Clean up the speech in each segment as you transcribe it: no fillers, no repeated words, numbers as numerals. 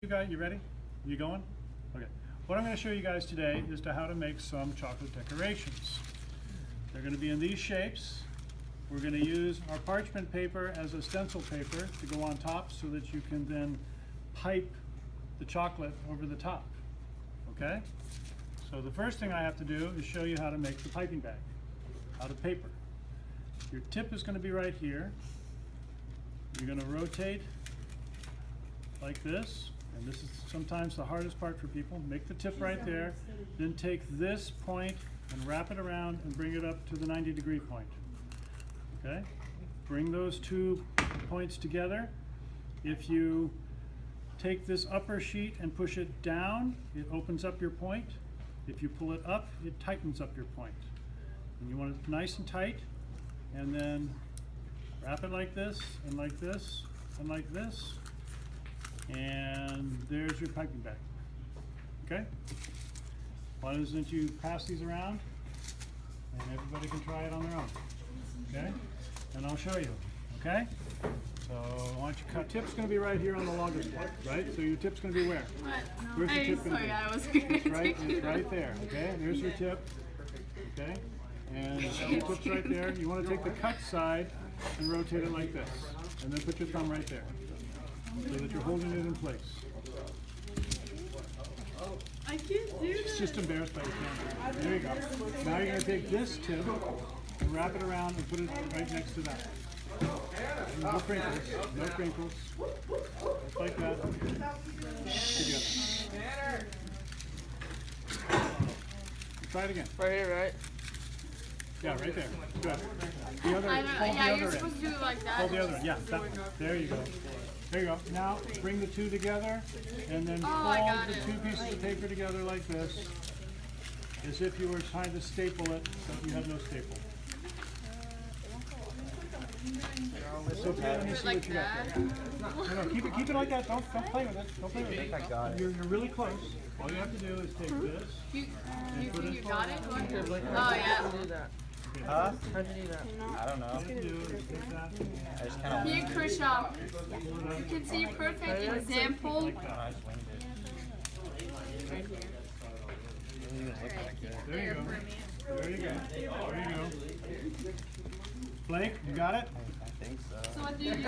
You ready? You going? Okay. What I'm going to show you guys today is how to make some chocolate decorations. They're going to be in these shapes. We're going to use our parchment paper as a stencil paper to go on top so that you can then pipe the chocolate over the top. Okay? So the first thing I have to do is show you how to make the piping bag out of paper. Your tip is going to be right here. You're going to rotate like this. And this is sometimes the hardest part for people. Make the tip right there, then take this point and wrap it around and bring it up to the 90-degree point. Okay? Bring those two points together. If you take this upper sheet and push it down, it opens up your point. If you pull it up, it tightens up your point. And you want it nice and tight, and then wrap it like this, and like this, and like this. And there's your piping bag. Okay? Why doesn't you pass these around and everybody can try it on their own? Okay? And I'll show you. Okay? So why don't you cut? Tip's going to be right here on the longest part, right? So your tip's going to be where? Where's your tip going to be? I was going to It's right there. Okay? There's your tip. Okay? And your tip's right there. You want to take the cut side and rotate it like this, and then put your thumb right there, so that you're holding it in place. I can't do It's that. just embarrassed by the camera. There you go. Now you're going to take this tip and wrap it around and put it right next to that. No crinkles. No crinkles. Just like that. Together. Try it again. Right here, right? Yeah, right there. Good. The other, I don't, hold the yeah, other you're end. supposed to do it like that. Hold the other end. Yeah, that one. There you go. There you go. Now bring the two together and then I fold got the it. two pieces of paper together like this, as if you were trying to staple it, but you have no staple. It's okay. Let me see Like what you got that. there. No, keep it like that. Don't play with it. Don't play with it. You're really close. All you have to do is take this. You think you got it? Oh, How'd yeah. you do that? Huh? How'd you do that? I don't know. All you have to do is take that. I just kind Here, Krisha. You can see a perfect example. of I just winged it. Right here. It doesn't even look that good. There you go. There you go. There you go. Blake, you got it? I think so. So what do you do? I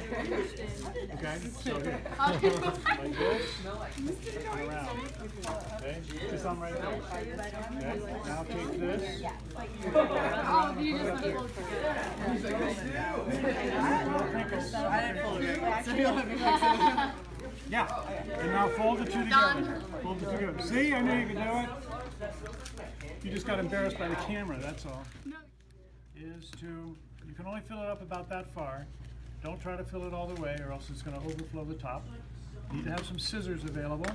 don't understand. Okay. So here. Okay. Like this. And around. Okay. Put your thumb right there. Okay. Now take this. Oh, you just put it all together. I didn't pull it right. So you'll have to fix it. Yeah. And now fold the two together. Done. Fold the two together. See, I knew you could do it. You just got embarrassed by the camera, that's all. No. You can only fill it up about that far. Don't try to fill it all the way or else it's going to overflow the top. You need to have some scissors available.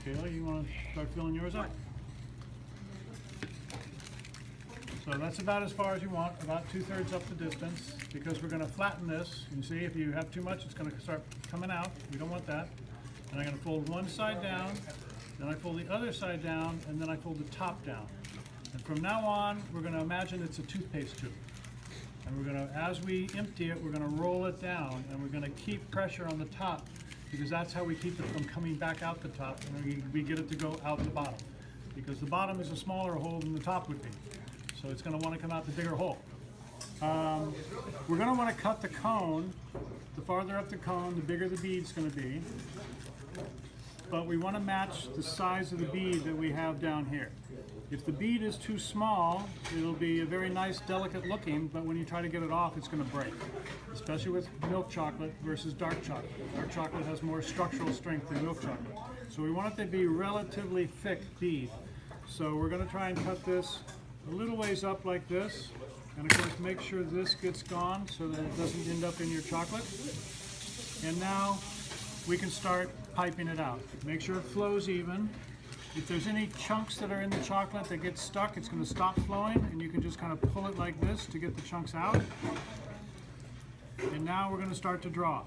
Kayla, you want to start filling yours up? So that's about as far as you want, about 2/3 up the distance, because we're going to flatten this. You see, if you have too much, it's going to start coming out. We don't want that. And I'm going to fold one side down, then I fold the other side down, and then I fold the top down. And from now on, we're going to imagine it's a toothpaste tube. And we're going to, as we empty it, we're going to roll it down, and we're going to keep pressure on the top, because that's how we keep it from coming back out the top, and we get it to go out the bottom. Because the bottom is a smaller hole than the top would be. So it's going to want to come out the bigger hole. We're going to want to cut the cone. The farther up the cone, the bigger the bead's going to be. But we want to match the size of the bead that we have down here. If the bead is too small, it'll be a very nice, delicate looking, but when you try to get it off, it's going to break. Especially with milk chocolate versus dark chocolate. Dark chocolate has more structural strength than milk chocolate. So we want it to be relatively thick bead. So we're going to try and cut this a little ways up like this, and of course make sure this gets gone so that it doesn't end up in your chocolate. And now we can start piping it out. Make sure it flows even. If there's any chunks that are in the chocolate that get stuck, it's going to stop flowing, and you can just kind of pull it like this to get the chunks out. And now we're going to start to draw.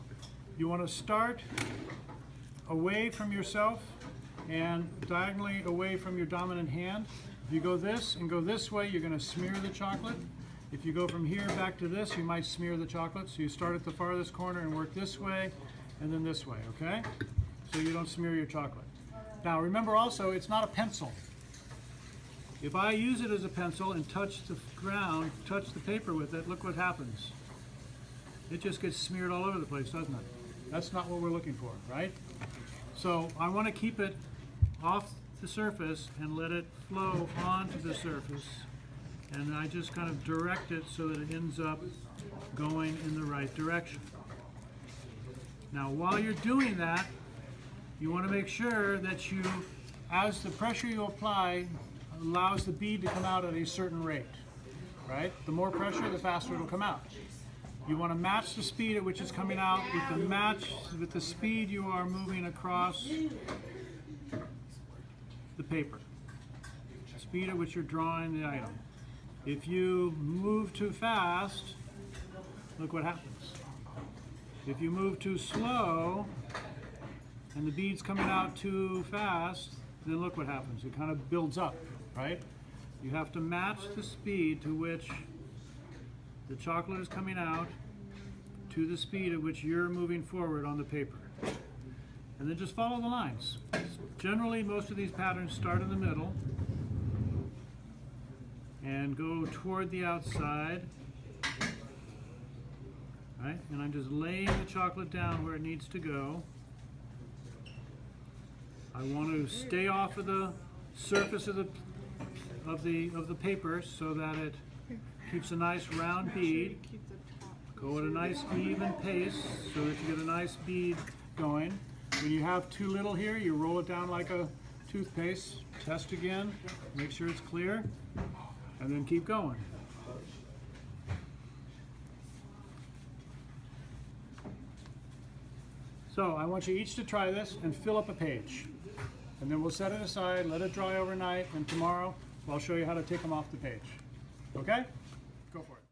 You want to start away from yourself and diagonally away from your dominant hand. If you go this and go this way, you're going to smear the chocolate. If you go from here back to this, you might smear the chocolate. So you start at the farthest corner and work this way and then this way, okay? So you don't smear your chocolate. Now remember also, it's not a pencil. If I use it as a pencil and touch the ground, touch the paper with it, look what happens. It just gets smeared all over the place, doesn't it? That's not what we're looking for, right? So I want to keep it off the surface and let it flow onto the surface. And I just kind of direct it so that it ends up going in the right direction. Now while you're doing that, you want to make sure that you, as the pressure you apply allows the bead to come out at a certain rate, right? The more pressure, the faster it'll come out. You want to match the speed at which it's coming out with the speed you are moving across the paper. The speed at which you're drawing the item. If you move too fast, look what happens. If you move too slow and the bead's coming out too fast, then look what happens. It kind of builds up, right? You have to match the speed to which the chocolate is coming out to the speed at which you're moving forward on the paper. And then just follow the lines. Generally, most of these patterns start in the middle and go toward the outside, right? And I'm just laying the chocolate down where it needs to go. I want to stay off of the surface of the paper so that it keeps a nice round bead. Go at a nice even pace so that you get a nice bead going. When you have too little here, you roll it down like a toothpaste. Test again, make sure it's clear, and then keep going. So I want you each to try this and fill up a page. And then we'll set it aside, let it dry overnight, and tomorrow I'll show you how to take them off the page. Okay? Go for it.